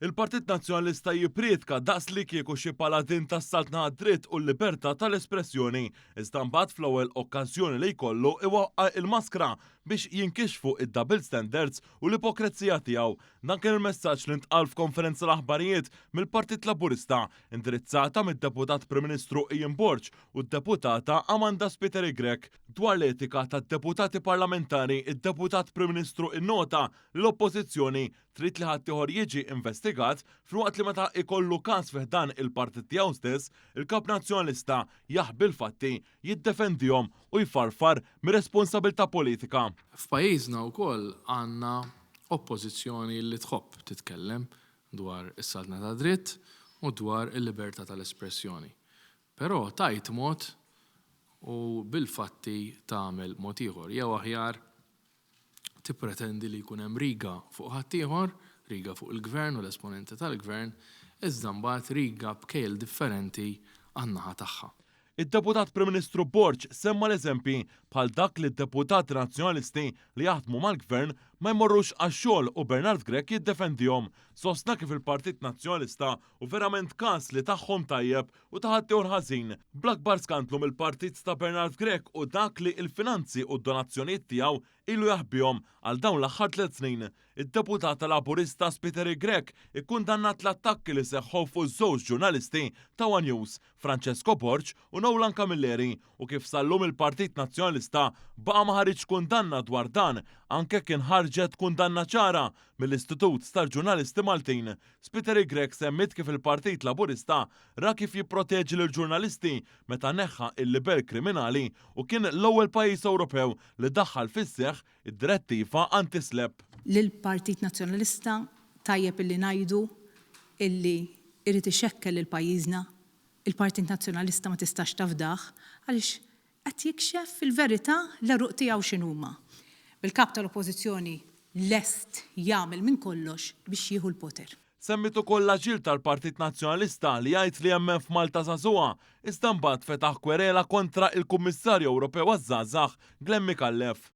Il-Partit Nazzjonalista jipriedka daqs li kieku xi paladin tas-saltna dritt u l-libertà tal-espressjoni, iżda mbagħad fl-ewwel okkażjoni li jkollu iwaqqa' il-maskra biex jinkixfu id-double standards u l-ipokrezija tiegħu. Dan kien il-messaġġ li ntqal f'konferenza l-aħbarijiet mill-Partit Laburista indirizzata mid-Deputat Prim Ministru Ian Borg u d-Deputata Amanda Spiteri Grek. Dwar l-etika tad-deputati parlamentari, id-Deputat Prim Ministru innota l-Oppożizzjoni trid li ħadd ieħor jiġi investigat f'waqt li meta ikollu każ fih dan il-partit tiegħu stess, il-Kap Nazzjonalista jaħbi l-fatti, jiddefendihom u jfarfar mir-responsabilità politika. F'pajjiżna wkoll għandna oppożizzjoni li tħobb titkellem dwar is-saltna ta' dritt u dwar il-libertà tal-espressjoni. Però tajt mod u bil-fatti tagħmel mod ieħor jew aħjar tippretendi li jkun hemm riga fuq ħadd ieħor, riga fuq il-gvern u l-esponenti tal-gvern, iżda mbagħad riga b'kejl differenti għan-naħa tagħha. Id-Deputat Prim Ministru Borg semma l-eżempji bħal dak li d-deputati nazzjonalisti li jaħdmu mal-gvern ma jmorrux għax-xogħol u Bernard Grek jiddefendihom. Sostna kif il-Partit Nazzjonalista u verament każ li tagħhom tajjeb u ta' ħadd ieħor ħażin. Bl-akbar skandlu mill-partit ta' Bernard Grek u dak li l-finanzi u d-donazzjonijiet tiegħu ilu jaħbihom għal dawn l-aħħar 3 snin. Id-Deputata Laburista Spiteri Grek ikkundannat l-attakki li seħħu fuq żewġ ġurnalisti ta' One News, Francesco Borg u Nolan Camilleri, u kif sallum il-Partit Nazzjonalista baqa' ma ħareġ kundanna dwar dan anke kien ħarġet kundanna ċara mill-Istitut tal-Ġurnalisti Maltin. Spiteri Grek semmit kif il-Partit Laburista ra kif jipproteġi lill-ġurnalisti meta neħħa il-libel kriminali u kien l-ewwel pajjiż Ewropew li daħħal fis-seħħ id-direttiva anti-SLAPP. Lill-Partit Nazzjonalista tajjeb illi ngħidu illi irid ixekkel lil pajjiżna, il-Partit Nazzjonalista ma tistax tafdaħ għaliex qed jikxef fil-verità l-eruq tiegħu x'inhuma. Bil-kap tal-Oppożizzjoni lest jagħmel minn kollox biex jieħu l-poter. Semmit ukoll l-aġil tal-Partit Nazzjonalista li jgħid li hemm f'Malta żagħżugħa, iżda mbagħad fetaħ kwerela kontra il-Kummissarju Ewropew għaż-żgħażagħ Glenn Mikallef.